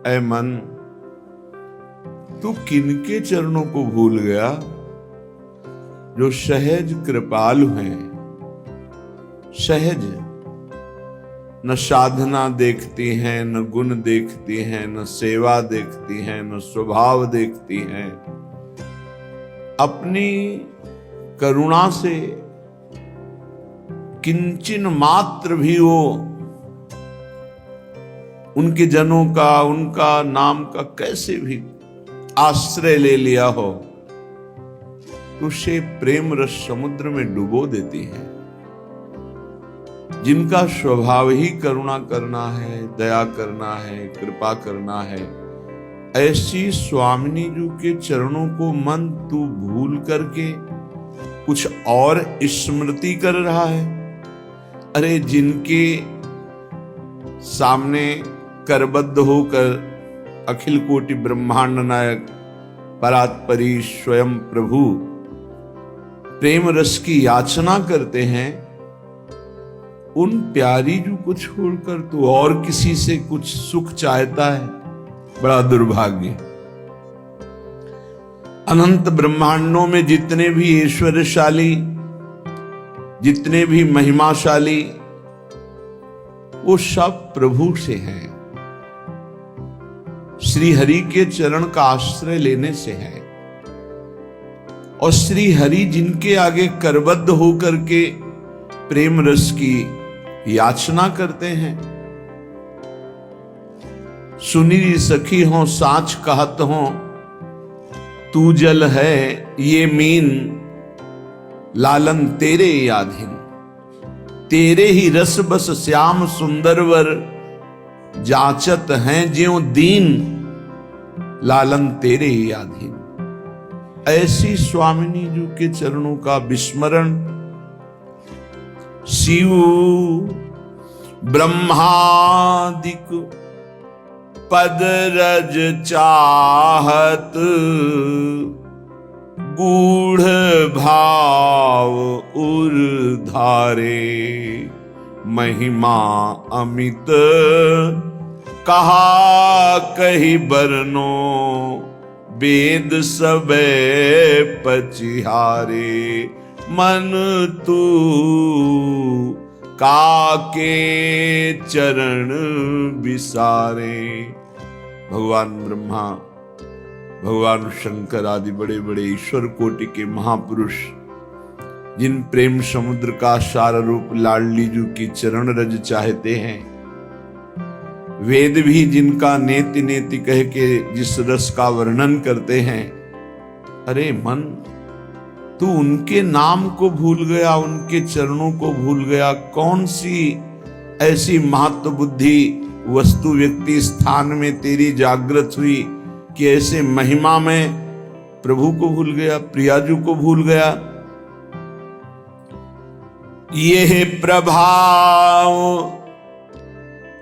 ऐ मन, तू किनके चरणों को भूल गया जो सहज कृपालु हैं। सहज, न साधना देखती हैं, न गुण देखती हैं, न सेवा देखती हैं, न स्वभाव देखती हैं। अपनी करुणा से किंचिन मात्र भी वो उनके जनों का, उनका नाम का कैसे भी आश्रय ले लिया हो तो उसे प्रेम रस समुद्र में डुबो देती है। जिनका स्वभाव ही करुणा करना है, दया करना है, कृपा करना है, ऐसी स्वामिनी जी के चरणों को मन तू भूल करके कुछ और स्मृति कर रहा है। अरे जिनके सामने करबद्ध होकर अखिल कोटि ब्रह्मांड नायक परात्परी स्वयं प्रभु प्रेम रस की याचना करते हैं, उन प्यारी जू को छोड़कर तो और किसी से कुछ सुख चाहता है। बड़ा दुर्भाग्य। अनंत ब्रह्मांडों में जितने भी ऐश्वर्यशाली, जितने भी महिमाशाली, वो सब प्रभु से हैं, श्री हरि के चरण का आश्रय लेने से है। और श्री हरि जिनके आगे करबद्ध होकर के प्रेम रस की याचना करते हैं। सुनी सखी हो साच कहत हो, तू जल है ये मीन, लालन तेरे याधीन। तेरे ही रस बस श्याम सुंदरवर, जाचत हैं ज्यों दीन, लालन तेरे ही याधीन। ऐसी स्वामिनी जी के चरणों का विस्मरण शिव ब्रह्मादिक पद रज चाहत, गूढ़ भाव उर्धारे। महिमा अमित कहा कही बरनो, वेद सबे पचिहारे। मन तू काके चरण विसारे। भगवान ब्रह्मा, भगवान शंकर आदि बड़े बड़े ईश्वर कोटि के महापुरुष जिन प्रेम समुद्र का सार रूप लाडली जी की चरण रज चाहते हैं, वेद भी जिनका नेति नेति कह के जिस रस का वर्णन करते हैं। अरे मन, तू उनके नाम को भूल गया, उनके चरणों को भूल गया। कौन सी ऐसी महत्व बुद्धि वस्तु व्यक्ति स्थान में तेरी जागृत हुई कि ऐसे महिमा में प्रभु को भूल गया, प्रियाजू को भूल गया। ये प्रभाव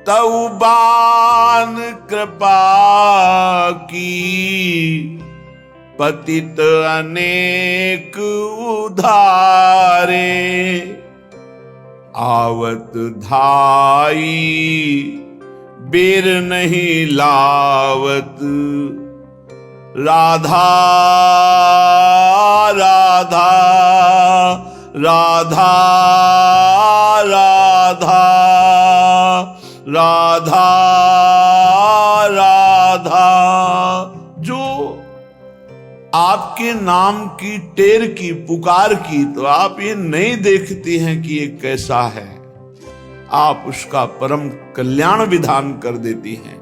तऊ बान कृपा की, पतित अनेक उधारे। आवत धाई बेर नहीं लावत, राधा राधा राधा राधा राधा राधा। जो आपके नाम की टेर की पुकार की तो आप ये नहीं देखती हैं कि ये कैसा है, आप उसका परम कल्याण विधान कर देती हैं।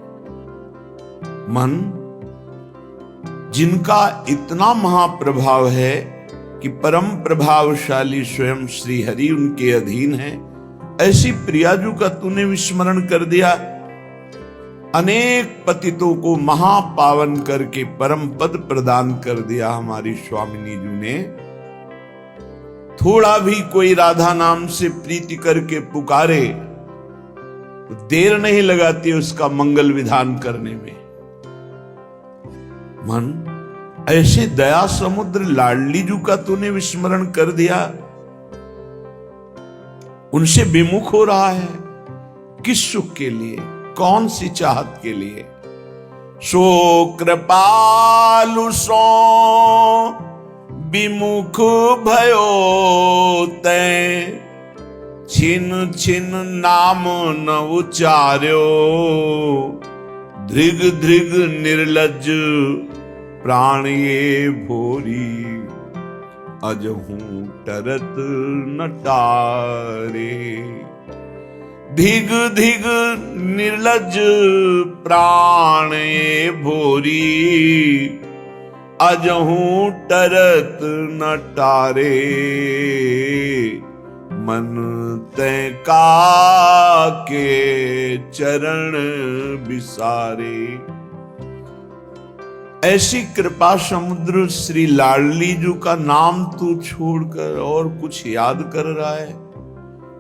मन, जिनका इतना महाप्रभाव है कि परम प्रभावशाली स्वयं श्री हरि उनके अधीन है, ऐसी प्रियाजू का तूने विस्मरण कर दिया। अनेक पतितों को महापावन करके परम पद प्रदान कर दिया हमारी स्वामिनी जी ने। थोड़ा भी कोई राधा नाम से प्रीति करके पुकारे तो देर नहीं लगाती उसका मंगल विधान करने में। मन, ऐसे दया समुद्र लाडली जी का तूने विस्मरण कर दिया। उनसे विमुख हो रहा है किस सुख के लिए, कौन सी चाहत के लिए? सो कृपालु सो विमुख भयो तै, छिन छिन नाम न उचार्यो, धृग धृग निर्लज प्राण ये भोरी, अजहू टरत न टारे। धिग धिग निर्लज प्राण ये भोरी, अजहू टरत न टारे। मन तै का के चरण बिसारे। ऐसी कृपा समुद्र श्री लाडलीजू का नाम तू छोड़कर और कुछ याद कर रहा है,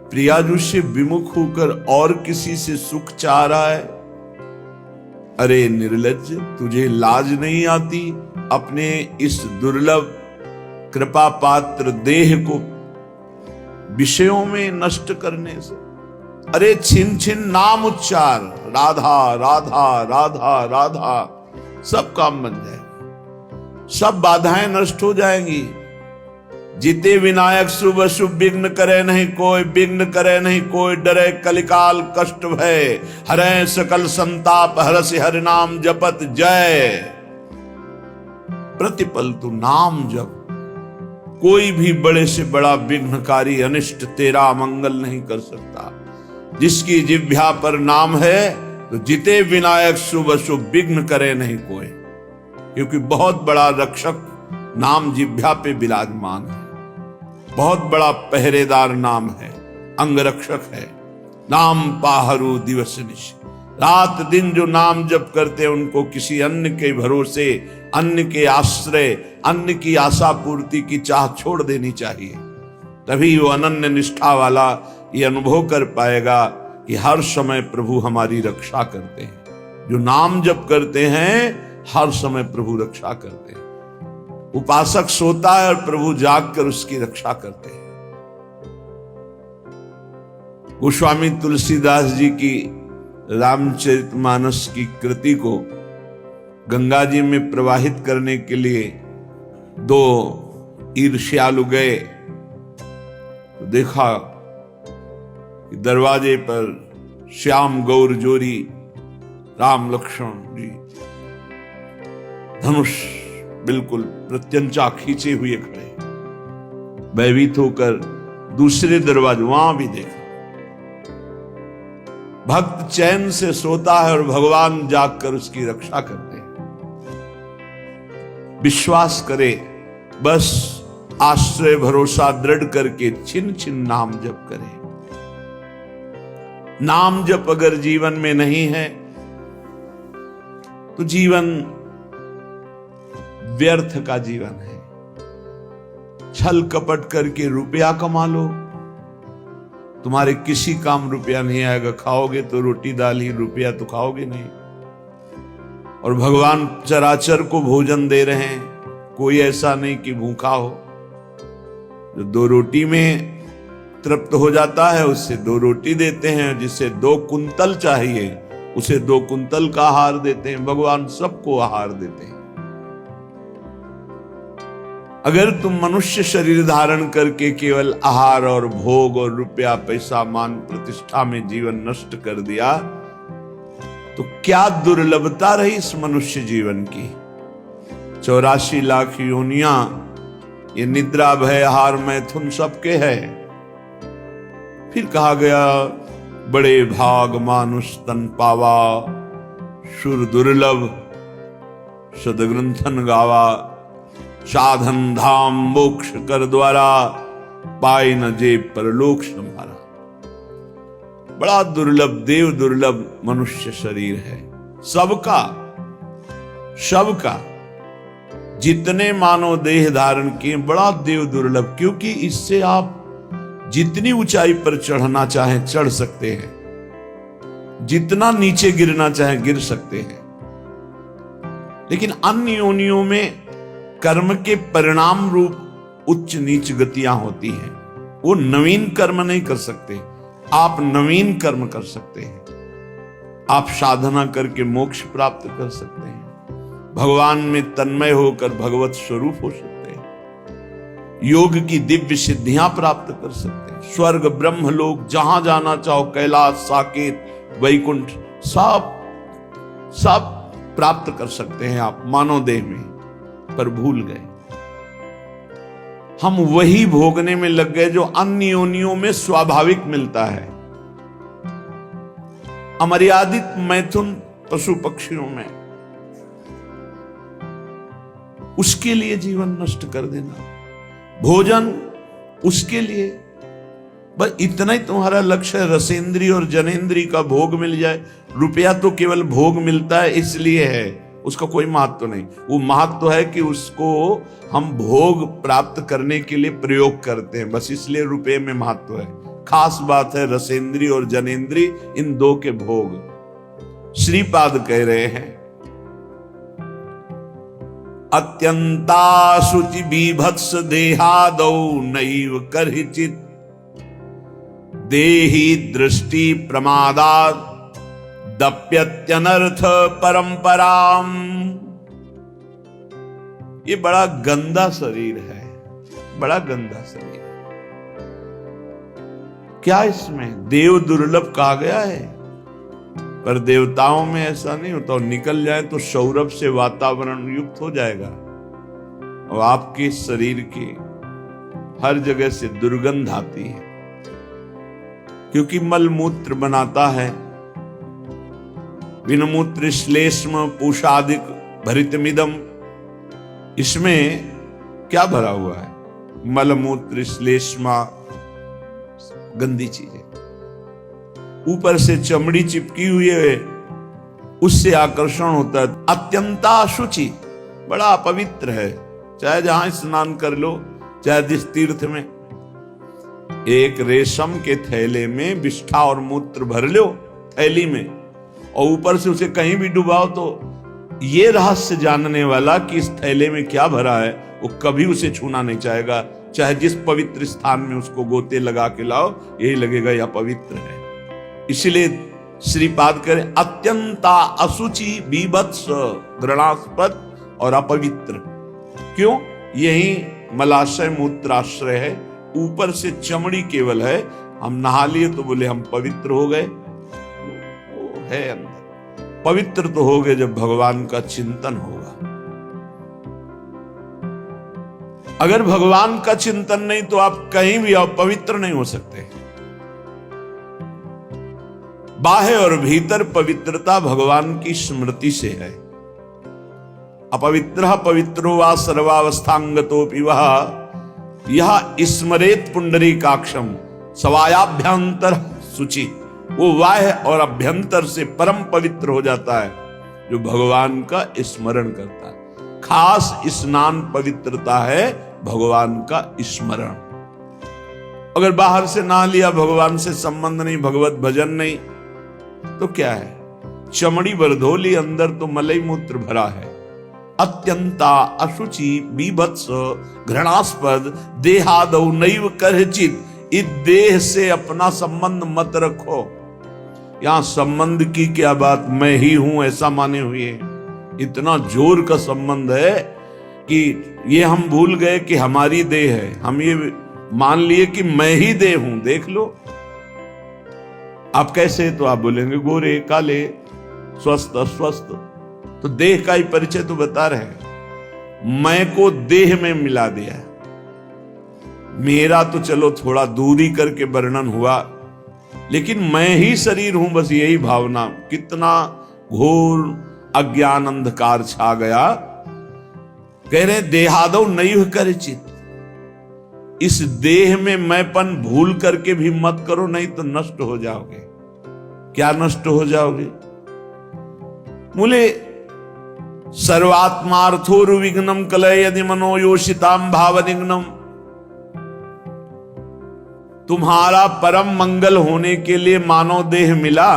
प्रियाजू से विमुख होकर और किसी से सुख चाह रहा है। अरे निर्लज्ज, तुझे लाज नहीं आती अपने इस दुर्लभ कृपा पात्र देह को विषयों में नष्ट करने से? अरे छिन छिन नाम उच्चार, राधा राधा राधा राधा, सब काम बन जाएगा, सब बाधाएं नष्ट हो जाएंगी। जीते विनायक शुभ अशुभ विघ्न करे नहीं कोई, विघ्न करे नहीं कोई, डरे कलिकाल कष्ट भय, हरे सकल संताप, हरस हरि नाम जपत जय। प्रतिपल तू नाम जप, कोई भी बड़े से बड़ा विघ्नकारी अनिष्ट तेरा मंगल नहीं कर सकता। जिसकी जिह्वा पर नाम है तो जिते विनायक शुभ अशुभ विघ्न करे नहीं कोई, क्योंकि बहुत बड़ा रक्षक नाम जिह्वा पे विराजमान है, बहुत बड़ा पहरेदार नाम है, अंगरक्षक है। नाम पाहरू दिवस निश, रात दिन जो नाम जप करते हैं उनको किसी अन्य के भरोसे, अन्य के आश्रय, अन्य की आशा पूर्ति की चाह छोड़ देनी चाहिए। तभी वो अनन्य निष्ठा वाला ये अनुभव कर पाएगा कि हर समय प्रभु हमारी रक्षा करते हैं। जो नाम जप करते हैं हर समय प्रभु रक्षा करते हैं। उपासक सोता है और प्रभु जागकर उसकी रक्षा करते हैं। गोस्वामी तुलसीदास जी की रामचरितमानस की कृति को गंगा जी में प्रवाहित करने के लिए दो ईर्ष्यालु गए तो देखा कि दरवाजे पर श्याम गौर जोरी राम लक्ष्मण जी धनुष बिल्कुल प्रत्यंचा खींचे हुए खड़े, भयभीत होकर दूसरे दरवाजे वहां भी देखा। भक्त चैन से सोता है और भगवान जागकर उसकी रक्षा करते हैं। विश्वास करे, बस आश्रय भरोसा दृढ़ करके छिन छिन नाम जप करे। नाम जप अगर जीवन में नहीं है तो जीवन व्यर्थ का जीवन है। छल कपट करके रुपया कमा लो, तुम्हारे किसी काम रुपया नहीं आएगा। खाओगे तो रोटी दाल ही, रुपया तो खाओगे नहीं। और भगवान चराचर को भोजन दे रहे हैं, कोई ऐसा नहीं कि भूखा हो। जो दो रोटी में तृप्त हो जाता है उससे दो रोटी देते हैं, जिसे 2 कुंतल चाहिए उसे 2 कुंतल का आहार देते हैं। भगवान सबको आहार देते हैं। अगर तुम मनुष्य शरीर धारण करके केवल आहार और भोग और रुपया पैसा मान प्रतिष्ठा में जीवन नष्ट कर दिया तो क्या दुर्लभता रही इस मनुष्य जीवन की। 84 लाख योनियां, ये निद्रा भय आहार मैथुन सबके है। फिर कहा गया बड़े भाग मानुष तन पावा, शुर दुर्लभ सदग्रंथन गावा, साधन धाम मोक्ष कर द्वारा, पाए न जे परलोक संभारा। बड़ा दुर्लभ देव दुर्लभ मनुष्य शरीर है, सबका सबका। जितने मानव देह धारण किए बड़ा देव दुर्लभ, क्योंकि इससे आप जितनी ऊंचाई पर चढ़ना चाहें चढ़ सकते हैं, जितना नीचे गिरना चाहें गिर सकते हैं। लेकिन अन्य योनियों में कर्म के परिणाम रूप उच्च नीच गतियां होती हैं। वो नवीन कर्म नहीं कर सकते, आप नवीन कर्म कर सकते हैं। आप साधना करके मोक्ष प्राप्त कर सकते हैं, भगवान में तन्मय होकर भगवत स्वरूप हो सकते हैं, योग की दिव्य सिद्धियां प्राप्त कर सकते हैं, स्वर्ग ब्रह्म लोक जहां जाना चाहो, कैलाश साकेत वैकुंठ सब सब प्राप्त कर सकते हैं आप मानव देह में। पर भूल गए, हम वही भोगने में लग गए जो अन्य योनियों में स्वाभाविक मिलता है, अमर्यादित मैथुन पशु पक्षियों में। उसके लिए जीवन नष्ट कर देना, भोजन उसके लिए, बस इतना ही तुम्हारा लक्ष्य है, रसेंद्री और जनेंद्री का भोग मिल जाए। रुपया तो केवल भोग मिलता है इसलिए है, उसका कोई महत्व नहीं। वो महत्व है कि उसको हम भोग प्राप्त करने के लिए प्रयोग करते हैं, बस इसलिए रुपये में महत्व है। खास बात है रसेंद्री और जनेंद्री, इन दो के भोग। श्रीपाद कह रहे हैं, अत्यंता शुचि बीभत्स देहादौ नैव करहिचित् देहि दृष्टि प्रमादात् दप्यत्यनर्थ परंपराम। ये बड़ा गंदा शरीर है, बड़ा गंदा शरीर। क्या इसमें देव दुर्लभ कहा गया है, पर देवताओं में ऐसा नहीं होता। निकल जाए तो सौरभ से वातावरण युक्त हो जाएगा, और आपके शरीर की हर जगह से दुर्गंध आती है, क्योंकि मल मूत्र बनाता है। विनमूत्र श्लेष्म पूषादिक भरितमिदम, इसमें क्या भरा हुआ है? मलमूत्र श्लेष्मा, गंदी चीजें। ऊपर से चमड़ी चिपकी हुई है, उससे आकर्षण होता है। अत्यंता अशुचि, बड़ा अपवित्र है। चाहे जहां स्नान कर लो, चाहे जिस तीर्थ में, एक रेशम के थैले में विष्ठा और मूत्र भर लो थैली में, और ऊपर से उसे कहीं भी डुबाओ, तो ये रहस्य जानने वाला कि इस थैले में क्या भरा है, वो कभी उसे छूना नहीं चाहेगा। चाहे जिस पवित्र स्थान में उसको गोते लगा के लाओ, यही लगेगा यह पवित्र है। इसलिए श्रीपाद करें, अत्यंता अशुचि बीभत्स घृणास्पद और अपवित्र। क्यों? यही मलाशय मूत्राश्रय है, ऊपर से चमड़ी केवल है। हम नहा लिए तो बोले हम पवित्र हो गए, वो है अंदर। पवित्र तो हो गए जब भगवान का चिंतन होगा। अगर भगवान का चिंतन नहीं तो आप कहीं भी आओ, पवित्र नहीं हो सकते। बाह्य और भीतर पवित्रता भगवान की स्मृति से है। अपवित्र पवित्रो वा सर्वावस्थांगतोपि वह यह स्मरेत पुंडरीकाक्षम सवायाभ्यंतर शुचि। वो बाह्य और अभ्यंतर से परम पवित्र हो जाता है जो भगवान का स्मरण करता है। खास स्नान पवित्रता है भगवान का स्मरण। अगर बाहर से नहा लिया, भगवान से संबंध नहीं, भगवत भजन नहीं, तो क्या है? चमड़ी भर धो ली, अंदर तो मलई मूत्र भरा है। अत्यंता अशुचि बीभत्स घृणास्पद देहादौ नैव करहिचित्। इस देह से अपना संबंध मत रखो। यहां संबंध की क्या बात, मैं ही हूं ऐसा माने हुए इतना जोर का संबंध है कि ये हम भूल गए कि हमारी देह है। हम ये मान लिए कि मैं ही देह हूं। देख लो आप कैसे, तो आप बोलेंगे गोरे काले स्वस्थ अस्वस्थ, तो देह का ही परिचय तो बता रहे हैं। मैं को देह में मिला दिया। मेरा तो चलो थोड़ा दूरी करके वर्णन हुआ, लेकिन मैं ही शरीर हूं, बस यही भावना। कितना घोर अज्ञान अंधकार छा गया। कह रहे देहादौ नैव करहिचित्। इस देह में मैंपन भूल करके भी मत करो, नहीं तो नष्ट हो जाओगे। क्या नष्ट हो जाओगे? मूले सर्वात्मार्थोरुविघ्नं कलय यदि मनो योषिताम भावनिघ्नं। तुम्हारा परम मंगल होने के लिए मानव देह मिला,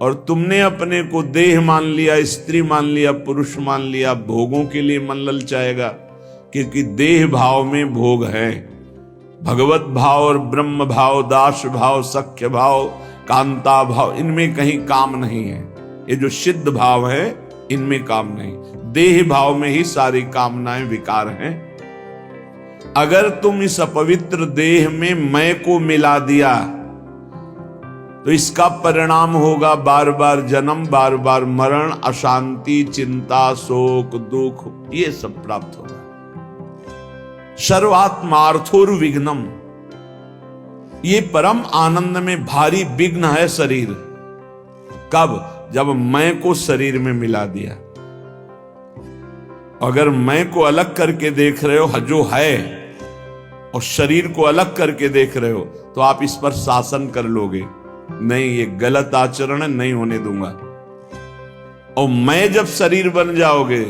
और तुमने अपने को देह मान लिया, स्त्री मान लिया, पुरुष मान लिया। भोगों के लिए मन ललचाएगा, क्योंकि देह भाव में भोग है। भगवत भाव और ब्रह्म भाव, दास भाव, सख्य भाव, कांता भाव, इनमें कहीं काम नहीं है। ये जो सिद्ध भाव है इनमें काम नहीं, देह भाव में ही सारी कामनाएं विकार हैं। अगर तुम इस अपवित्र देह में मैं को मिला दिया तो इसका परिणाम होगा बार बार जन्म, बार बार मरण, अशांति, चिंता, शोक, दुख, ये सब प्राप्त होगा। सर्वात्मार्थोर विघ्नम, ये परम आनंद में भारी विघ्न है शरीर। कब? जब मैं को शरीर में मिला दिया। अगर मैं को अलग करके देख रहे हो जो है और शरीर को अलग करके देख रहे हो तो आप इस पर शासन कर लोगे, नहीं ये गलत आचरण है, नहीं होने दूंगा। और मैं जब शरीर बन जाओगे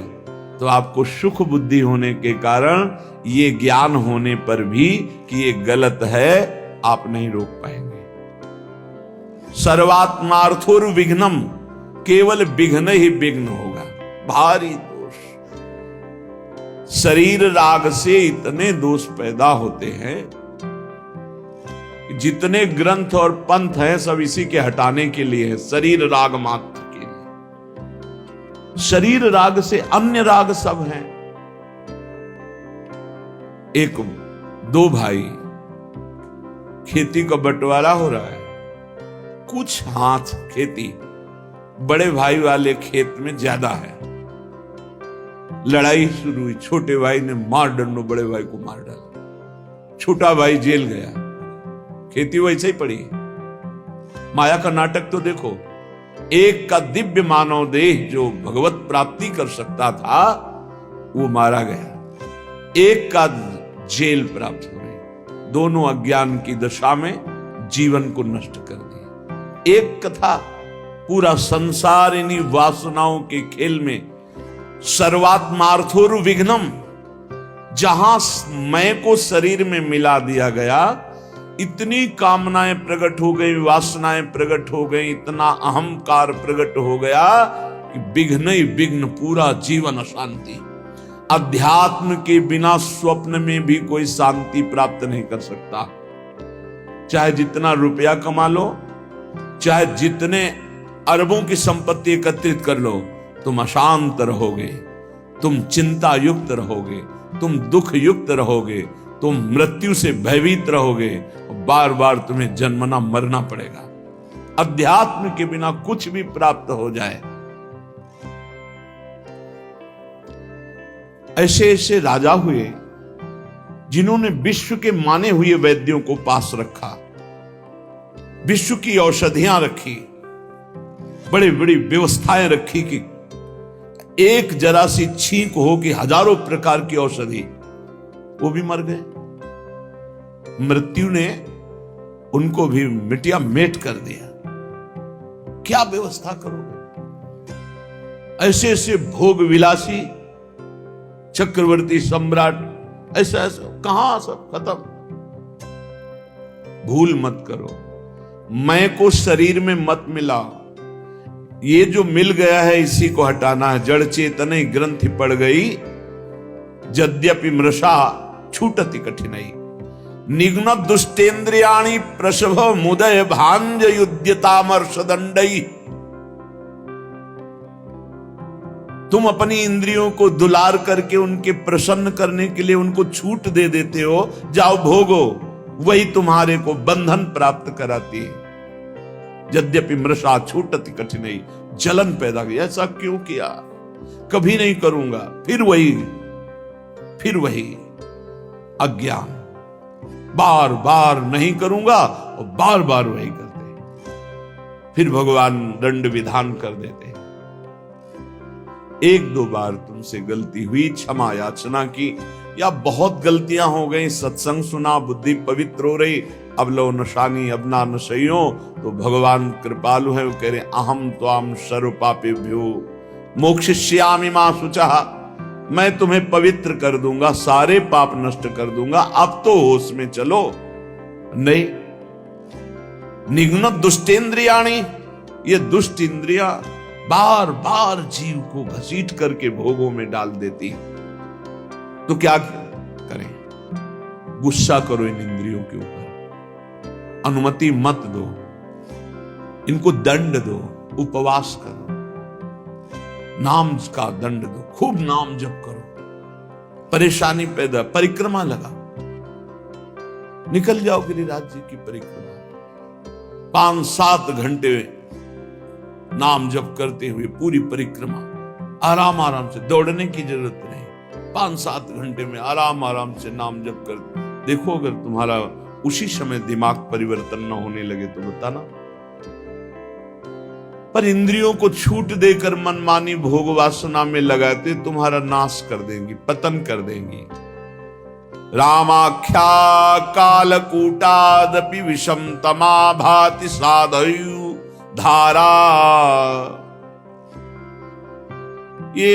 तो आपको सुख बुद्धि होने के कारण ये ज्ञान होने पर भी कि ये गलत है आप नहीं रोक पाएंगे। सर्वात्मार्थोर विघ्नम, केवल विघ्न ही विघ्न होगा, भारी दोष। शरीर राग से इतने दोष पैदा होते हैं, जितने ग्रंथ और पंथ हैं सब इसी के हटाने के लिए है, शरीर राग मात्र के लिए। शरीर राग से अन्य राग सब हैं। एक दो भाई, खेती का बंटवारा हो रहा है, कुछ हाथ खेती बड़े भाई वाले खेत में ज्यादा है। लड़ाई शुरू हुई, छोटे भाई ने मार डंडो बड़े भाई को मार डाला, छोटा भाई जेल गया, खेती वैसे ही पड़ी। माया का नाटक तो देखो, एक का दिव्य मानव देह जो भगवत प्राप्ति कर सकता था वो मारा गया, एक का जेल प्राप्त हो गई। दोनों अज्ञान की दशा में जीवन को नष्ट कर दिया। एक कथा, पूरा संसार इन्हीं वासनाओं के खेल में। सर्वात्मार्थोर विघ्नम, जहां मैं को शरीर में मिला दिया गया, इतनी कामनाएं प्रकट हो गई, वासनाएं प्रकट हो गई, इतना अहंकार प्रकट हो गया कि विघ्न ही विघ्न, पूरा जीवन अशांति। अध्यात्म के बिना स्वप्न में भी कोई शांति प्राप्त नहीं कर सकता। चाहे जितना रुपया कमा लो, चाहे जितने अरबों की संपत्ति एकत्रित कर लो, तुम अशांत रहोगे, तुम चिंता युक्त रहोगे, तुम दुख युक्त रहोगे, तुम मृत्यु से भयभीत रहोगे और बार बार तुम्हें जन्मना मरना पड़ेगा। अध्यात्म के बिना कुछ भी प्राप्त हो जाए। ऐसे ऐसे राजा हुए जिन्होंने विश्व के माने हुए वैद्यों को पास रखा, विश्व की औषधियां रखी, बड़ी बड़ी व्यवस्थाएं रखी कि एक जरा सी छींक हो कि हजारों प्रकार की औषधि, वो भी मर गए। मृत्यु ने उनको भी मिटिया मेट कर दिया। क्या व्यवस्था करोगे? ऐसे ऐसे भोग विलासी चक्रवर्ती सम्राट, ऐसा ऐसा कहां सब खत्म। भूल मत करो, मैं को शरीर में मत मिलाओ। ये जो मिल गया है इसी को हटाना है। जड़ चेतन ग्रंथि पड़ गई, यद्यपि मृषा छूटति कठिनाई। निघ्न दुष्टेन्द्रियाणि प्रसभ मुदय भांज युद्यतामर्ष दंडई। तुम अपनी इंद्रियों को दुलार करके उनके प्रसन्न करने के लिए उनको छूट दे देते हो, जाओ भोगो, वही तुम्हारे को बंधन प्राप्त कराती है। यद्यपि मृषा छूटति कठिनाई, जलन पैदा की। ऐसा क्यों किया? कभी नहीं करूंगा, फिर वही अज्ञान, बार बार नहीं करूंगा और बार बार वही करते। फिर भगवान दंड विधान कर देते। एक दो बार तुमसे गलती हुई, क्षमा याचना की, या बहुत गलतियां हो गई, सत्संग सुना, बुद्धि पवित्र हो रही, अब लो नशानी अब ना नशइयो, तो भगवान कृपालु है। वो कह रहे अहम त्वाम सर्व पापेभ्यो मोक्षयिष्यामि मा शुचः। मैं तुम्हें पवित्र कर दूंगा, सारे पाप नष्ट कर दूंगा, अब तो होश में चलो। नहीं, निघ्न दुष्टेन्द्रियाणि, ये दुष्ट इंद्रियां बार बार जीव को घसीट करके भोगों में डाल देती। तो क्या करें? गुस्सा करो इन इंद्रियों के ऊपर, अनुमति मत दो। इनको दंड दो, उपवास करो, नाम का दंड दो, खूब नाम जप करो, परेशानी पैदा, परिक्रमा लगा, निकल जाओ गिरिराज जी की परिक्रमा, 5-7 घंटे नाम जप करते हुए पूरी परिक्रमा, आराम आराम से, दौड़ने की जरूरत नहीं, 5-7 घंटे में आराम आराम से नाम जप कर देखो। अगर तुम्हारा उसी समय दिमाग परिवर्तन न होने लगे तो बताना। पर इंद्रियों को छूट देकर मनमानी भोग वासना में लगाते तुम्हारा नाश कर देंगी, पतन कर देंगी। रामाख्या कालकूटादपि विषम तमा भाति साधयु धारा। ये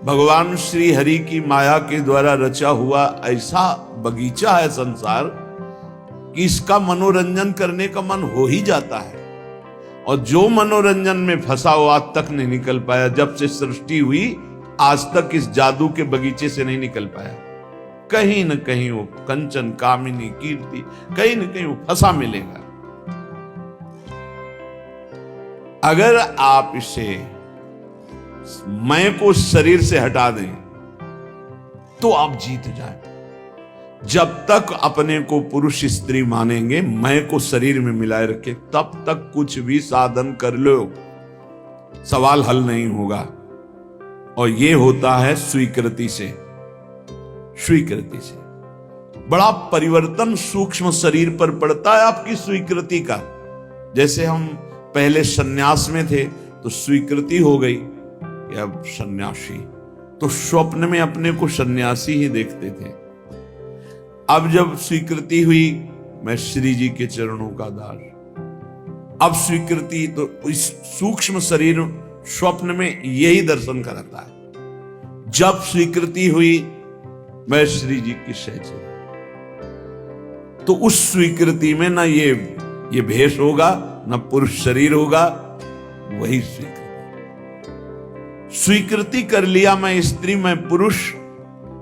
भगवान श्री हरि की माया के द्वारा रचा हुआ ऐसा बगीचा है संसार कि इसका मनोरंजन करने का मन हो ही जाता है। और जो मनोरंजन में फंसा हुआ आज तक नहीं निकल पाया, जब से सृष्टि हुई आज तक इस जादू के बगीचे से नहीं निकल पाया। कहीं न कहीं वो कंचन, कामिनी, कीर्ति, कहीं न कहीं वो फंसा मिलेगा। अगर आप इसे मैं को शरीर से हटा दें तो आप जीत जाएं। जब तक अपने को पुरुष स्त्री मानेंगे, मैं को शरीर में मिलाए रखे, तब तक कुछ भी साधन कर लो, सवाल हल नहीं होगा। और यह होता है स्वीकृति से। स्वीकृति से बड़ा परिवर्तन सूक्ष्म शरीर पर पड़ता है आपकी स्वीकृति का। जैसे हम पहले सन्यास में थे तो स्वीकृति हो गई कि अब सन्यासी, तो स्वप्न में अपने को सन्यासी ही देखते थे। अब जब स्वीकृति हुई, मैं श्री जी के चरणों का दास, अब स्वीकृति, तो इस सूक्ष्म शरीर स्वप्न में यही दर्शन कराता है। जब स्वीकृति हुई, मैं श्री जी की सहचर्य, तो उस स्वीकृति में ना ये भेष होगा, ना पुरुष शरीर होगा, वही स्वीकृति। स्वीकृति कर लिया मैं स्त्री, मैं पुरुष,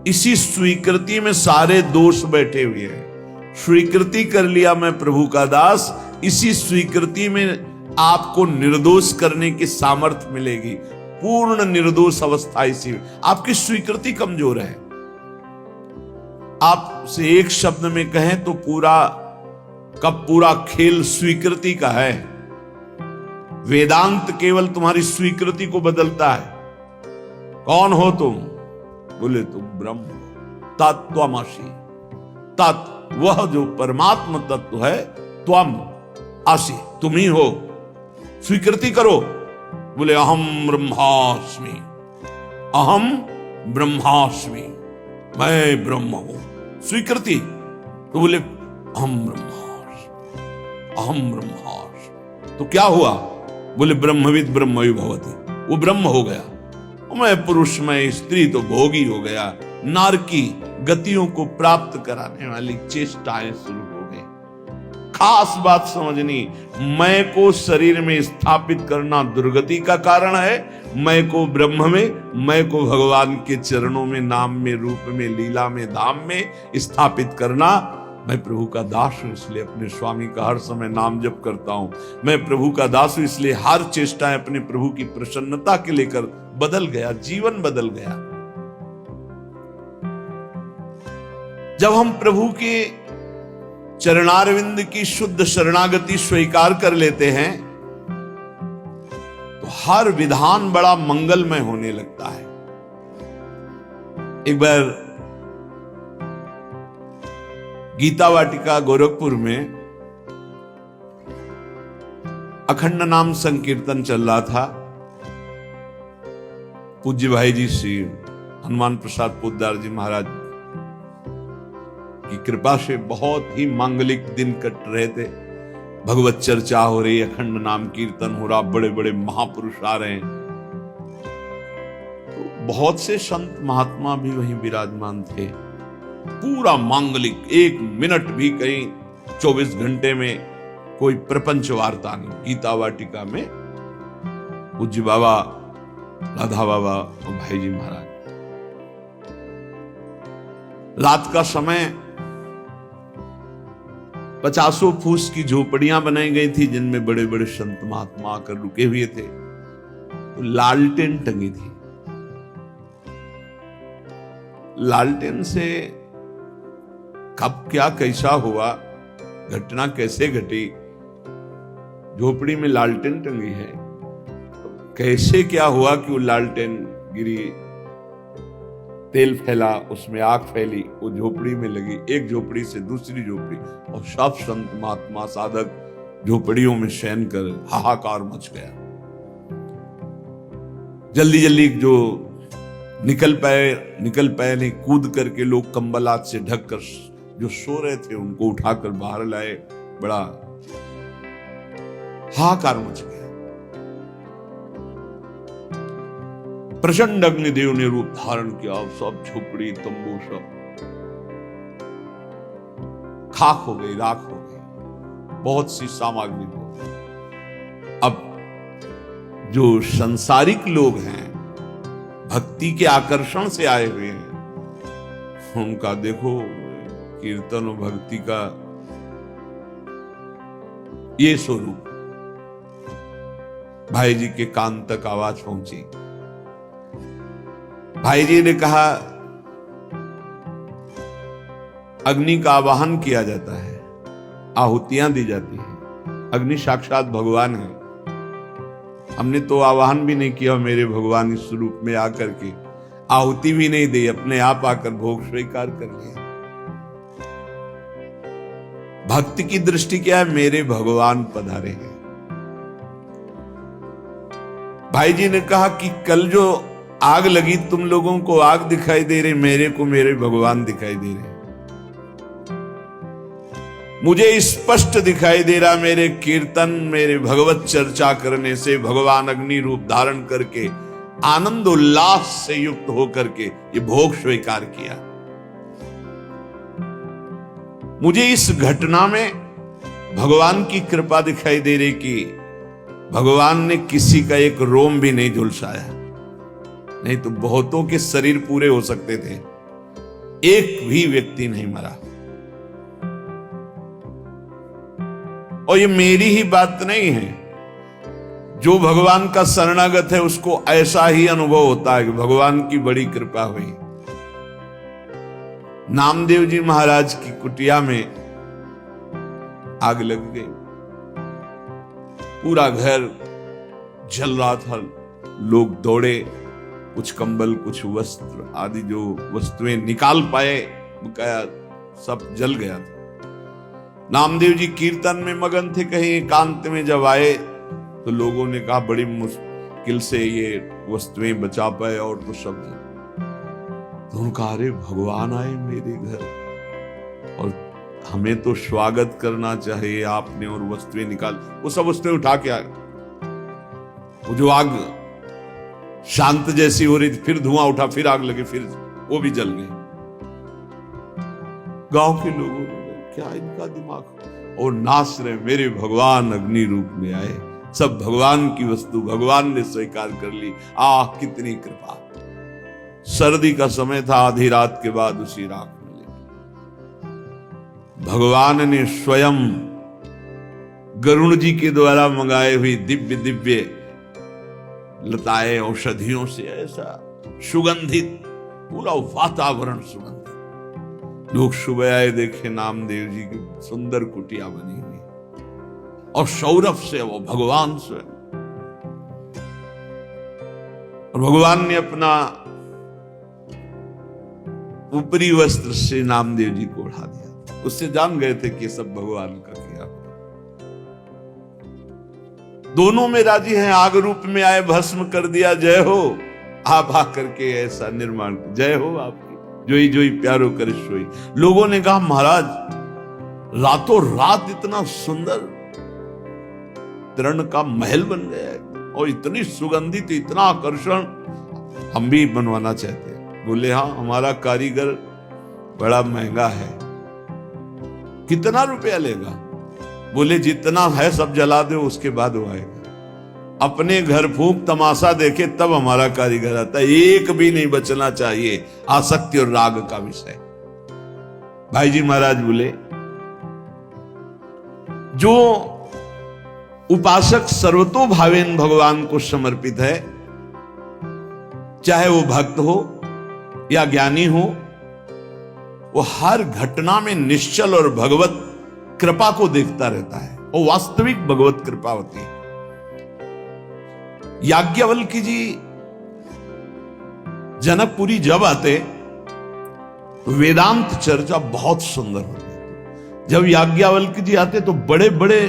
इसी स्वीकृति में सारे दोष बैठे हुए हैं। स्वीकृति कर लिया मैं प्रभु का दास, इसी स्वीकृति में आपको निर्दोष करने की सामर्थ्य मिलेगी। पूर्ण निर्दोष अवस्था इसी में। आपकी स्वीकृति कमजोर है। आपसे एक शब्द में कहें तो पूरा खेल स्वीकृति का है। वेदांत केवल तुम्हारी स्वीकृति को बदलता है। कौन हो तुम? बोले तुम ब्रह्म तत्त्वमसि। तत्व, वह जो परमात्मा तत्व है, त्वम असि, तुम ही हो। स्वीकृति करो। बोले अहम ब्रह्मास्मि, अहम ब्रह्मास्मि, मैं ब्रह्म हूं। स्वीकृति। तो बोले अहम ब्रह्मास्मि, अहम ब्रह्मास्मि, तो क्या हुआ? बोले ब्रह्मविद ब्रह्मवि भवति, वो ब्रह्म हो गया। मैं पुरुष, मैं स्त्री, तो भोगी हो गया। नारकी गतियों को प्राप्त कराने वाली चेष्टाएं शुरू हो गई। खास बात समझनी, मैं को शरीर में स्थापित करना दुर्गति का कारण है। मैं को ब्रह्म में, मैं को भगवान के चरणों में, नाम में, रूप में, लीला में, धाम में स्थापित करना। मैं प्रभु का दास हूं, इसलिए अपने स्वामी का हर समय नाम जप करता हूं। मैं प्रभु का दास हूं, इसलिए हर चेष्टाएं अपने प्रभु की प्रसन्नता के लेकर बदल गया, जीवन बदल गया। जब हम प्रभु के चरणारविंद की शुद्ध शरणागति स्वीकार कर लेते हैं तो हर विधान बड़ा मंगलमय होने लगता है। एक बार गीता वाटिका गोरखपुर में अखंड नाम संकीर्तन चल रहा था। पूज्य भाई जी श्री हनुमान प्रसाद पोद्दार जी महाराज की कृपा से बहुत ही मांगलिक दिन कट रहे थे। भगवत चर्चा हो रही, अखंड नाम कीर्तन हो रहा, बड़े बड़े महापुरुष आ रहे हैं। तो बहुत से संत महात्मा भी वहीं विराजमान थे। पूरा मांगलिक, 1 मिनट भी कहीं 24 घंटे में कोई प्रपंच वार्ता नहीं। गीता वाटिका में पूज्य बाबा, राधा बाबा और भाई जी महाराज। रात का समय 50 फूस की झोपड़ियां बनाई गई थी जिनमें बड़े बड़े संत महात्मा आकर रुके हुए थे। तो लालटेन टंगी थी। लालटेन से कब क्या कैसा हुआ, घटना कैसे घटी, झोपड़ी में लालटेन टंगी है, कैसे क्या हुआ कि वो लालटेन गिरी, तेल फैला, उसमें आग फैली, वो झोपड़ी में लगी, एक झोपड़ी से दूसरी झोपड़ी, और सब संत महात्मा साधक झोपड़ियों में शयन कर हाहाकार मच गया। जल्दी जल्दी जो निकल पाए नहीं, कूद करके लोग कंबल हाथ से ढक कर जो सो रहे थे उनको उठाकर बाहर लाए। बड़ा हाहाकार मच गया। प्रचंड अग्निदेव ने रूप धारण किया, सब झोपड़ी तंबू सब खाक हो गई, राख हो गई, बहुत सी सामग्री हो गई। अब जो संसारिक लोग हैं, भक्ति के आकर्षण से आए हुए हैं, उनका देखो कीर्तन और भक्ति का ये स्वरूप भाई जी के कान तक आवाज पहुंची। भाई जी ने कहा अग्नि का आवाहन किया जाता है, आहुतियां दी जाती है। अग्नि साक्षात भगवान है। हमने तो आवाहन भी नहीं किया, मेरे भगवान इस रूप में आकर के आहुति भी नहीं दी, अपने आप आकर भोग स्वीकार कर लिया। भक्ति की दृष्टि क्या है? मेरे भगवान पधारे हैं। भाई जी ने कहा कि कल जो आग लगी, तुम लोगों को आग दिखाई दे रही, मेरे को मेरे भगवान दिखाई दे रहे। मुझे स्पष्ट दिखाई दे रहा, मेरे कीर्तन, मेरे भगवत चर्चा करने से भगवान अग्नि रूप धारण करके आनंद उल्लास से युक्त होकर के ये भोग स्वीकार किया। मुझे इस घटना में भगवान की कृपा दिखाई दे रही कि भगवान ने किसी का एक रोम भी नहीं झुलसाया, नहीं तो बहुतों के शरीर पूरे हो सकते थे, एक भी व्यक्ति नहीं मरा। और ये मेरी ही बात नहीं है, जो भगवान का शरणागत है उसको ऐसा ही अनुभव होता है कि भगवान की बड़ी कृपा हुई। नामदेव जी महाराज की कुटिया में आग लग गई, पूरा घर जल रहा था। लोग दौड़े, कुछ कंबल, कुछ वस्त्र आदि जो वस्तुएं निकाल पाए, बकाया सब जल गया था। नामदेव जी कीर्तन में मगन थे। कहीं एकांत में जब आए तो लोगों ने कहा बड़ी मुश्किल से ये वस्तुएं बचा पाए, और तो सब जल। तो उनका अरे भगवान आए मेरे घर और हमें तो स्वागत करना चाहिए आपने, और वस्तुएं निकाल, वो सब वस्तुएं उठा के आ गए। वो जो आग शांत जैसी हो रही थी, फिर धुआं उठा, फिर आग लगे, फिर वो भी जल गई। गांव के लोगों ने क्या इनका दिमाग, और नाच रहे, मेरे भगवान अग्नि रूप में आए, सब भगवान की वस्तु भगवान ने स्वीकार कर ली। आह कितनी कृपा। सर्दी का समय था, आधी रात के बाद उसी राख में भगवान ने स्वयं गरुण जी के द्वारा मंगाए हुई दिव्य दिव्य लताएं औषधियों से ऐसा सुगंधित पूरा वातावरण सुगंधित। लोग सुबह आए, देखे नामदेव जी की सुंदर कुटिया बनी हुई और सौरभ से वो भगवान स्वयं। और भगवान ने अपना ऊपरी वस्त्र से नामदेव जी को उड़ा दिया। उससे जान गए थे कि सब भगवान का किया। दोनों में राजी हैं, आग रूप में आए, भस्म कर दिया, जय हो। आप आकर के ऐसा निर्माण, जय हो आपकी, जोई जोई प्यारो कर सोई। लोगों ने कहा महाराज रातों रात इतना सुंदर तरण का महल बन गया है और इतनी सुगंधित, इतना आकर्षण, हम भी बनवाना चाहते हैं। बोले हाँ, हमारा कारीगर बड़ा महंगा है। कितना रुपया लेगा? बोले जितना है सब जला दो, उसके बाद वो आएगा। अपने घर फूंक तमाशा देखे तब हमारा कारीगर आता है, एक भी नहीं बचना चाहिए। आसक्ति और राग का विषय। भाई जी महाराज बोले जो उपासक सर्वतोभावेन भगवान को समर्पित है, चाहे वो भक्त हो या ज्ञानी हो, वो हर घटना में निश्चल और भगवत कृपा को देखता रहता है। वो वास्तविक भगवत कृपा होती है। याज्ञवल्क्य जी जनकपुरी जब आते तो वेदांत चर्चा बहुत सुंदर होती। जब याज्ञवल्क्य जी आते तो बड़े बड़े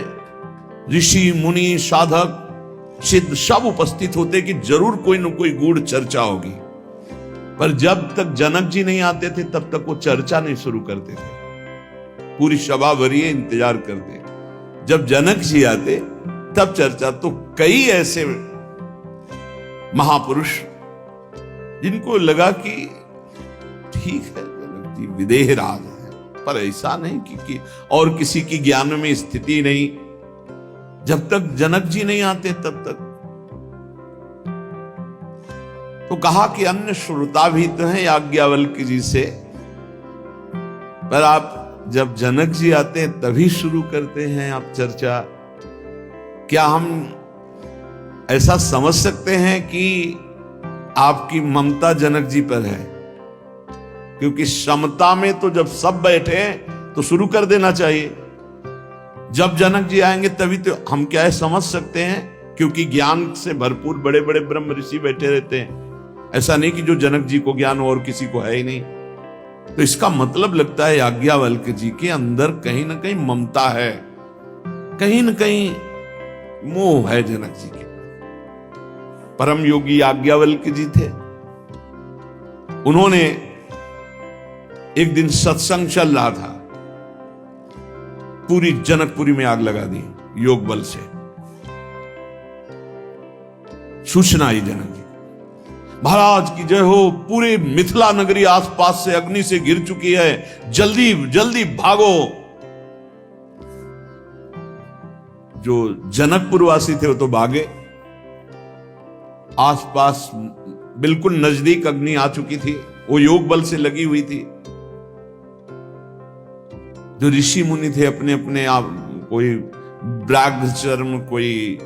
ऋषि मुनि साधक सिद्ध सब उपस्थित होते कि जरूर कोई न कोई गूढ़ चर्चा होगी। पर जब तक जनक जी नहीं आते थे तब तक वो चर्चा नहीं शुरू करते थे। पूरी सभा भरिए इंतजार करते। जब जनक जी आते तब चर्चा। तो कई ऐसे महापुरुष जिनको लगा कि ठीक है जनक जी विदेह राज है, पर ऐसा नहीं कि और किसी की ज्ञान में स्थिति नहीं। जब तक जनक जी नहीं आते तब तक तो कहा कि अन्य श्रोता भी तो हैं याज्ञवल्क्य जी से, पर आप जब जनक जी आते हैं तभी शुरू करते हैं आप चर्चा। क्या हम ऐसा समझ सकते हैं कि आपकी ममता जनक जी पर है? क्योंकि समता में तो जब सब बैठे हैं तो शुरू कर देना चाहिए। जब जनक जी आएंगे तभी तो हम क्या है समझ सकते हैं, क्योंकि ज्ञान से भरपूर बड़े बड़े ब्रह्म ऋषि बैठे रहते हैं। ऐसा नहीं कि जो जनक जी को ज्ञान हो और किसी को है ही नहीं। तो इसका मतलब लगता है याज्ञवल्क्य जी के अंदर कहीं ना कहीं ममता है, कहीं ना कहीं मोह है जनक जी के। परम योगी याज्ञवल्क्य जी थे। उन्होंने एक दिन सत्संग चल रहा था, पूरी जनकपुरी में आग लगा दी योग बल से। सूचना आई जनक जी, महाराज की जय हो, पूरे मिथिला नगरी आसपास से अग्नि से घिर चुकी है, जल्दी जल्दी भागो। जो जनकपुर वासी थे वो तो भागे। आसपास बिल्कुल नजदीक अग्नि आ चुकी थी, वो योग बल से लगी हुई थी। जो ऋषि मुनि थे अपने अपने आप, कोई व्याघ्र चर्म, कोई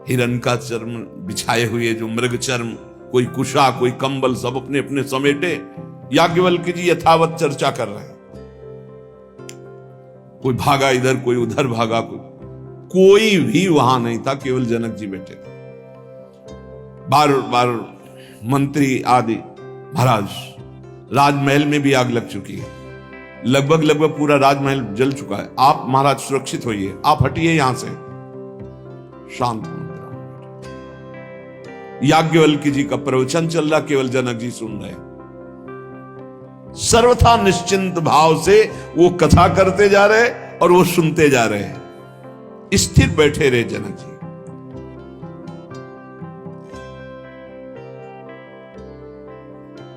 हिरण का चर्म बिछाए हुए, जो मृग चर्म, कोई कुशा, कोई कंबल, सब अपने अपने समेटे याज्ञवल्क्य जी यथावत चर्चा कर रहे हैं। कोई भागा इधर, कोई उधर भागा, कोई भी वहां नहीं था, केवल जनक जी बैठे थे। बार बार मंत्री आदि, महाराज राजमहल में भी आग लग चुकी है, लगभग पूरा राजमहल जल चुका है, आप महाराज सुरक्षित होइए, आप हटिए यहां से। शांत याज्ञवल्क्य जी का प्रवचन चल रहा, केवल जनक जी सुन रहे। सर्वथा निश्चिंत भाव से वो कथा करते जा रहे और वो सुनते जा रहे। स्थिर बैठे रहे जनक जी।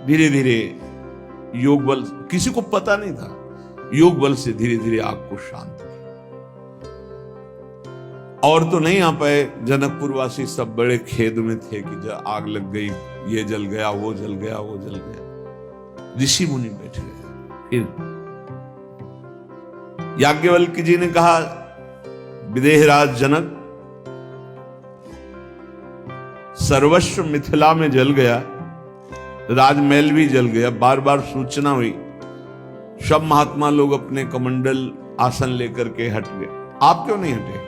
धीरे धीरे योग बल, किसी को पता नहीं था, योग बल से धीरे धीरे आग को शांत किया। और तो नहीं आ पाए, जनकपुर वासी सब बड़े खेद में थे कि आग लग गई, ये जल गया, वो जल गया, वो जल गया। ऋषि मुनि बैठे रहे। फिर याज्ञवल्क्य जी ने कहा, विदेहराज जनक, सर्वस्व मिथिला में जल गया, राजमहल भी जल गया, बार बार सूचना हुई, सब महात्मा लोग अपने कमंडल आसन लेकर के हट गए, आप क्यों नहीं हटे?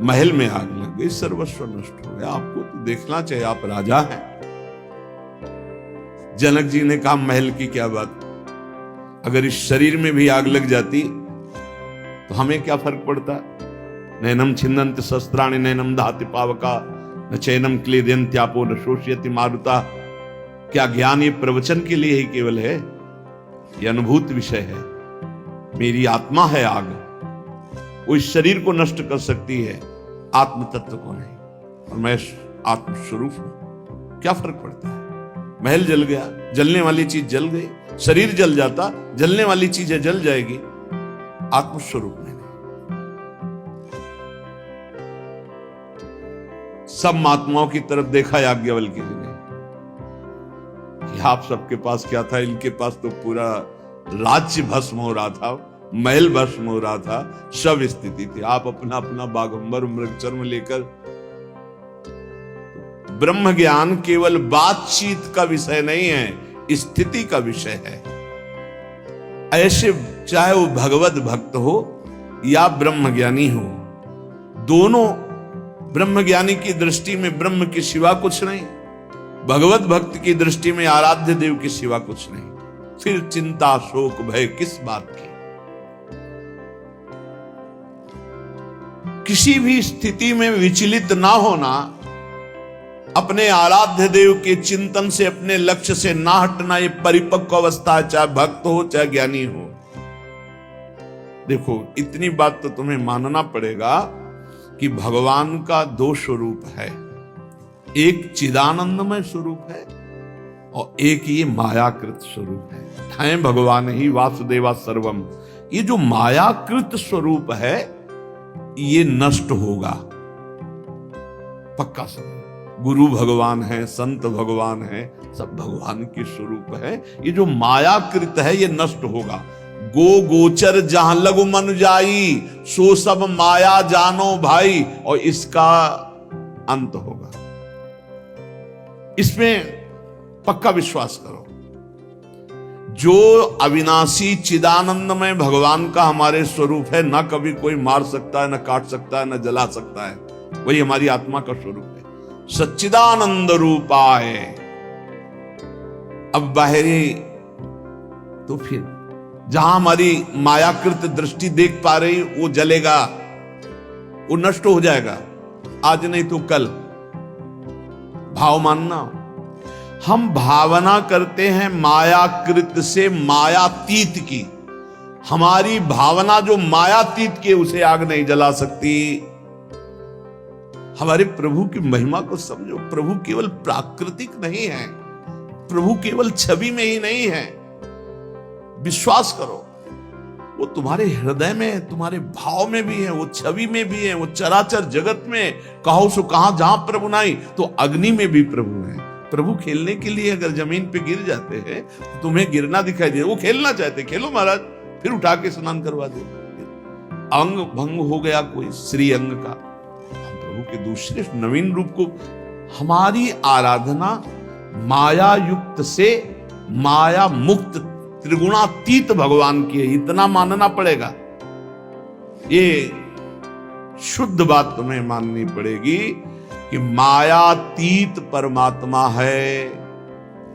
महल में आग लग गई, सर्वस्व नष्ट हो गया, आपको तो देखना चाहिए, आप राजा हैं। जनक जी ने कहा, महल की क्या बात, अगर इस शरीर में भी आग लग जाती तो हमें क्या फर्क पड़ता? नैनम छिन्नन्ति शस्त्राणि नैनम दहति पावका न चैनम क्लेदयन्त्यापो न शोषयति मारुता। क्या ज्ञान ये प्रवचन के लिए ही केवल है? ये अनुभूत विषय है। मेरी आत्मा है आग, वो इस शरीर को नष्ट कर सकती है, आत्म तत्व को नहीं। और मैं आत्मस्वरूप हूं, क्या फर्क पड़ता है? महल जल गया, जलने वाली चीज जल गई, शरीर जल जाता, जलने वाली चीजें जल जाएगी, आत्मस्वरूप में नहीं। सब महात्माओं की तरफ देखा याज्ञवल्क्य जी ने कि आप सबके पास क्या था, इनके पास तो पूरा राज्य भस्म हो रहा था, महल भस्म हो रहा था, सब स्थिति थी। आप अपना अपना बागंबर मृगचर्म लेकर, ब्रह्म ज्ञान केवल बातचीत का विषय नहीं है, स्थिति का विषय है। ऐसे चाहे वो भगवत भक्त हो या ब्रह्म ज्ञानी हो, दोनों ब्रह्म ज्ञानी की दृष्टि में ब्रह्म के सिवा कुछ नहीं, भगवत भक्त की दृष्टि में आराध्य देव के सिवा कुछ नहीं। फिर चिंता शोक भय किस बात की? किसी भी स्थिति में विचलित ना होना, अपने आराध्य देव के चिंतन से, अपने लक्ष्य से ना हटना, ये परिपक्व अवस्था है, चाहे भक्त हो चाहे ज्ञानी हो। देखो, इतनी बात तो तुम्हें मानना पड़ेगा कि भगवान का दो स्वरूप है, एक चिदानंदमय स्वरूप है और एक ये मायाकृत स्वरूप है। ठाए भगवान ही वासुदेवा सर्वम। ये जो मायाकृत स्वरूप है ये नष्ट होगा, पक्का समझ। गुरु भगवान है, संत भगवान है, सब भगवान के स्वरूप है। ये जो मायाकृत है ये नष्ट होगा। गो गोचर जहां लगु मन जाई, सो सब माया जानो भाई, और इसका अंत होगा। इसमें पक्का विश्वास करो। जो अविनाशी चिदानंदमय भगवान का हमारे स्वरूप है, ना कभी कोई मार सकता है, ना काट सकता है, ना जला सकता है, वही हमारी आत्मा का स्वरूप है। सच्चिदानंद रूपाय। अब बाहरी तो फिर जहां हमारी मायाकृत दृष्टि देख पा रही वो जलेगा, वो नष्ट हो जाएगा, आज नहीं तो कल। भाव मानना, हम भावना करते हैं मायाकृत से मायातीत की। हमारी भावना जो मायातीत की, उसे आग नहीं जला सकती। हमारे प्रभु की महिमा को समझो। प्रभु केवल प्राकृतिक नहीं है, प्रभु केवल छवि में ही नहीं है। विश्वास करो, वो तुम्हारे हृदय में है, तुम्हारे भाव में भी है, वो छवि में भी है, वो चराचर जगत में कहो सो कहां, जहां प्रभु नहीं तो अग्नि में भी प्रभु है। प्रभु खेलने के लिए अगर जमीन पे गिर जाते हैं तो तुम्हें गिरना दिखाई दे, वो खेलना चाहते, खेलो महाराज, फिर उठा के स्नान करवा दो। अंग भंग हो गया कोई श्री अंग का, प्रभु के दूसरे नवीन रूप को। हमारी आराधना माया युक्त से माया मुक्त त्रिगुणातीत भगवान की है, इतना मानना पड़ेगा। ये शुद्ध बात तुम्हें माननी पड़ेगी कि मायातीत परमात्मा है,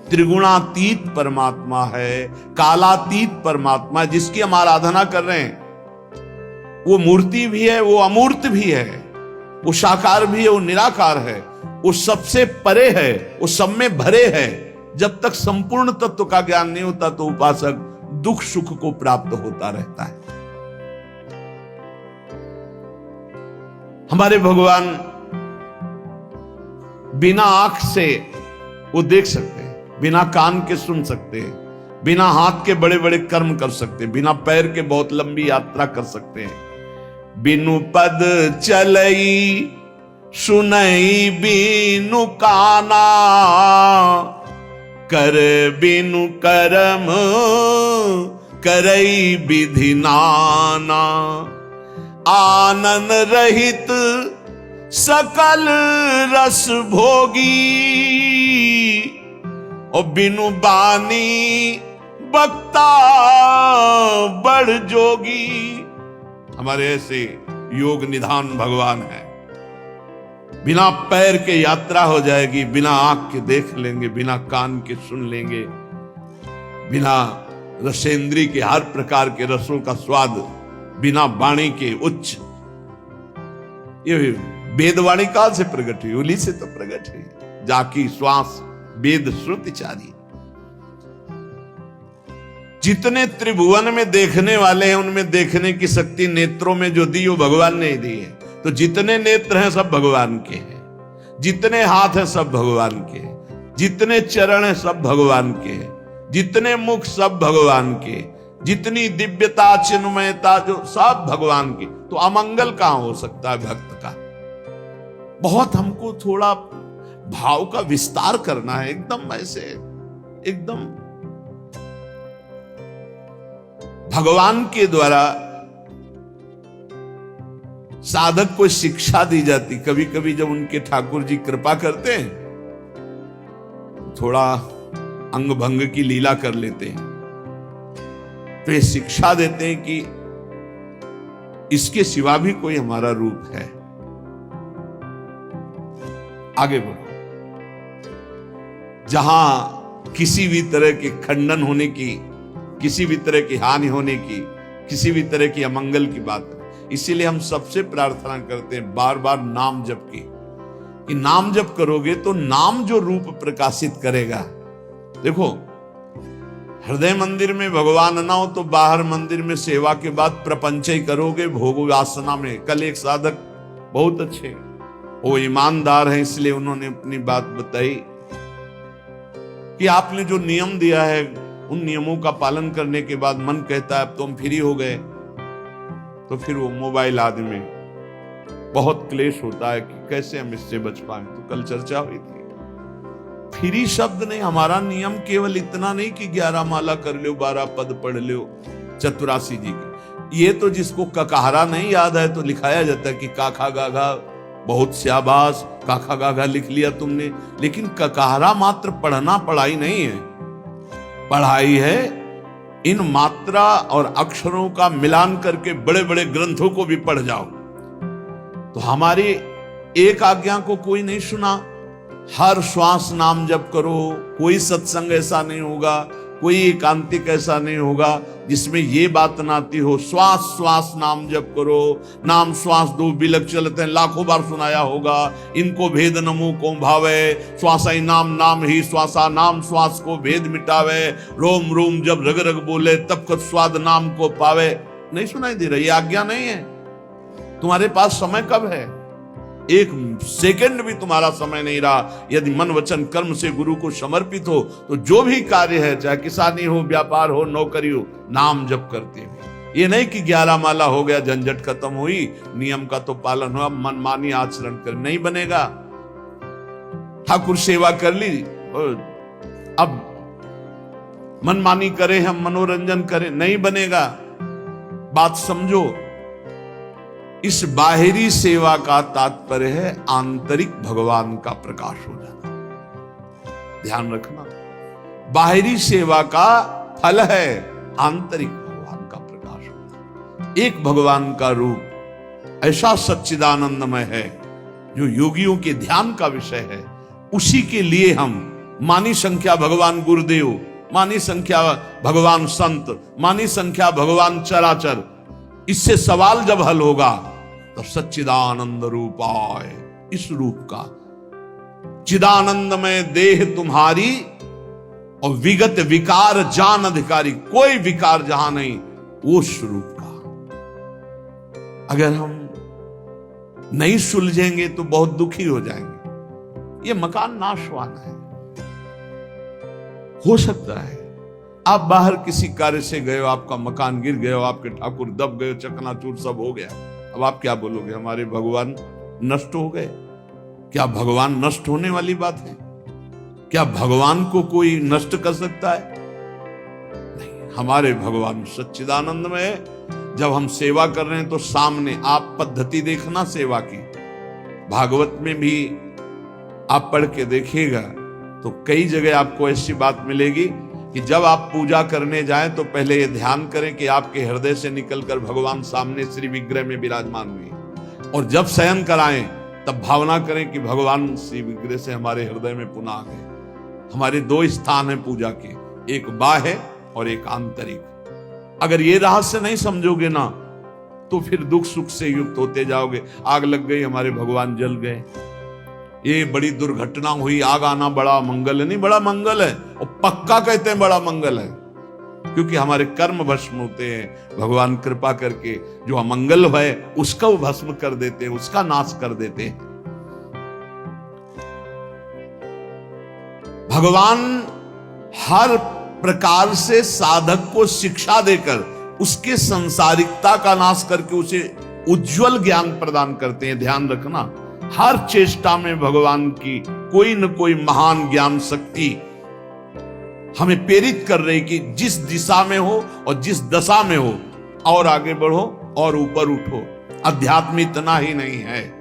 त्रिगुणातीत परमात्मा है, कालातीत परमात्मा है, जिसकी हम आराधना कर रहे हैं। वो मूर्ति भी है, वो अमूर्त भी है, वो साकार भी है, वो निराकार है, वो सबसे परे है, वो सब में भरे है। जब तक संपूर्ण तत्व का ज्ञान नहीं होता तो उपासक दुख सुख को प्राप्त होता रहता है। हमारे भगवान बिना आंख से वो देख सकते हैं, बिना कान के सुन सकते हैं, बिना हाथ के बड़े बड़े कर्म कर सकते हैं, बिना पैर के बहुत लंबी यात्रा कर सकते हैं। बिनु पद चलई सुनई बिनु काना, कर बिनु करम करई विधि नाना। आनन रहित सकल रस भोगी, और बिनु बानी बक्ता बड़ जोगी। हमारे ऐसे योग निधान भगवान है। बिना पैर के यात्रा हो जाएगी, बिना आंख के देख लेंगे, बिना कान के सुन लेंगे, बिना रसेंद्री के हर प्रकार के रसों का स्वाद, बिना वाणी के उच्च। ये वेदवाणी काल से प्रकट हुई, उली से तो प्रकट हुई, जाकी श्वास वेद श्रुति चारी। जितने त्रिभुवन में देखने वाले हैं उनमें देखने की शक्ति नेत्रों में जो दी वो भगवान ने दी है। तो जितने नेत्र हैं सब भगवान के हैं, जितने हाथ हैं सब भगवान के हैं, जितने चरण हैं सब भगवान के हैं, जितने मुख सब भगवान के, जितनी दिव्यता चिन्मयता जो सब भगवान की। तो अमंगल कहां हो सकता है भक्त का? बहुत हमको थोड़ा भाव का विस्तार करना है, एकदम ऐसे एकदम भगवान के द्वारा साधक को शिक्षा दी जाती। कभी कभी जब उनके ठाकुर जी कृपा करते हैं, थोड़ा अंग भंग की लीला कर लेते हैं, तो ये शिक्षा देते हैं कि इसके सिवा भी कोई हमारा रूप है। आगे बढ़ो। जहां किसी भी तरह के खंडन होने की, किसी भी तरह की हानि होने की, किसी भी तरह की अमंगल की बात है, इसीलिए हम सबसे प्रार्थना करते हैं बार बार नाम जप की, कि नाम जप करोगे तो नाम जो रूप प्रकाशित करेगा। देखो, हृदय मंदिर में भगवान ना हो तो बाहर मंदिर में सेवा के बाद प्रपंच ही करोगे भोग वासना में। कल एक साधक बहुत अच्छे, वो ईमानदार हैं, इसलिए उन्होंने अपनी बात बताई कि आपने जो नियम दिया है उन नियमों का पालन करने के बाद मन कहता है अब तो हम फ्री हो गए, तो फिर वो मोबाइल आदि में बहुत क्लेश होता है कि कैसे हम इससे बच पाए। तो कल चर्चा हुई थी, फ्री शब्द नहीं, हमारा नियम केवल इतना नहीं कि 11 माला कर लो, 12 पद पढ़ लो चतुरासी जी की। ये तो जिसको ककहरा नहीं याद है तो लिखाया जाता है कि काखा गाघा, बहुत शाबाश, काखा गाघा लिख लिया तुमने, लेकिन ककहरा मात्र पढ़ना पढ़ाई नहीं है। पढ़ाई है इन मात्रा और अक्षरों का मिलान करके बड़े बड़े ग्रंथों को भी पढ़ जाओ। तो हमारी एक आज्ञा को कोई नहीं सुना, हर श्वास नाम जप करो। कोई सत्संग ऐसा नहीं होगा, कोई एकांतिक ऐसा नहीं होगा जिसमें ये बात ना आती हो, श्वास श्वास नाम जप करो। नाम श्वास दो बिलक चलते हैं, लाखों बार सुनाया होगा। इनको भेद नमो को भावे, श्वासा नाम नाम ही श्वासा, नाम श्वास को भेद मिटावे। रोम रोम जब रग रग बोले तब कद स्वाद नाम को पावे। नहीं सुनाई दे रही? आज्ञा नहीं है। तुम्हारे पास समय कब है? एक सेकंड भी तुम्हारा समय नहीं रहा। यदि मन वचन कर्म से गुरु को समर्पित हो तो जो भी कार्य है, चाहे किसानी हो, व्यापार हो, नौकरी हो, नाम जप करते हुए। ये नहीं कि 11 माला हो गया, झंझट खत्म हुई, नियम का तो पालन हुआ, मनमानी आचरण कर नहीं बनेगा। ठाकुर सेवा कर ली, अब मनमानी करें, हम मनोरंजन करें, नहीं बनेगा। बात समझो। इस बाहरी सेवा का तात्पर्य है आंतरिक भगवान का प्रकाश हो जाना। ध्यान रखना, बाहरी सेवा का फल है आंतरिक भगवान का प्रकाश होना। एक भगवान का रूप ऐसा सच्चिदानंदमय है जो योगियों के ध्यान का विषय है। उसी के लिए हम मानी संख्या भगवान गुरुदेव, मानी संख्या भगवान संत, मानी संख्या भगवान चराचर, इससे सवाल जब हल होगा तो सच्चिदानंद रूपाय, इस रूप का चिदानंद में देह तुम्हारी और विगत विकार जान अधिकारी, कोई विकार जहां नहीं, वो स्वरूप का। अगर हम नहीं सुलझेंगे तो बहुत दुखी हो जाएंगे। ये मकान नाशवान है। हो सकता है आप बाहर किसी कार्य से गए हो, आपका मकान गिर गया, आपके ठाकुर दब गए, चकनाचूर सब हो गया। अब आप क्या बोलोगे? हमारे भगवान नष्ट हो गए। क्या भगवान नष्ट होने वाली बात है? क्या भगवान को कोई नष्ट कर सकता है? नहीं, हमारे भगवान सच्चिदानंद में है। जब हम सेवा कर रहे हैं तो सामने आप पद्धति देखना सेवा की। भागवत में भी आप पढ़ के देखिएगा तो कई जगह आपको ऐसी बात मिलेगी कि जब आप पूजा करने जाएं तो पहले ये ध्यान करें कि आपके हृदय से निकलकर भगवान सामने श्री विग्रह में विराजमान हुए, और जब शयन कराएं तब भावना करें कि भगवान श्री विग्रह से हमारे हृदय में पुनः आ गए। हमारे 2 स्थान हैं पूजा के, एक बाह्य और एक आंतरिक। अगर ये रहस्य नहीं समझोगे ना तो फिर दुख सुख से युक्त होते जाओगे। आग लग गई, हमारे भगवान जल गए, ये बड़ी दुर्घटना हुई, आग आना बड़ा मंगल है। नहीं, बड़ा मंगल है, और पक्का कहते हैं बड़ा मंगल है, क्योंकि हमारे कर्म भस्म होते हैं। भगवान कृपा करके जो अमंगल है उसका वो भस्म कर देते हैं, उसका नाश कर देते हैं। भगवान हर प्रकार से साधक को शिक्षा देकर उसके संसारिकता का नाश करके उसे उज्जवल ज्ञान प्रदान करते हैं। ध्यान रखना, हर चेष्टा में भगवान की कोई न कोई महान ज्ञान शक्ति हमें प्रेरित कर रही कि जिस दिशा में हो और जिस दशा में हो और आगे बढ़ो और ऊपर उठो। अध्यात्म इतना ही नहीं है,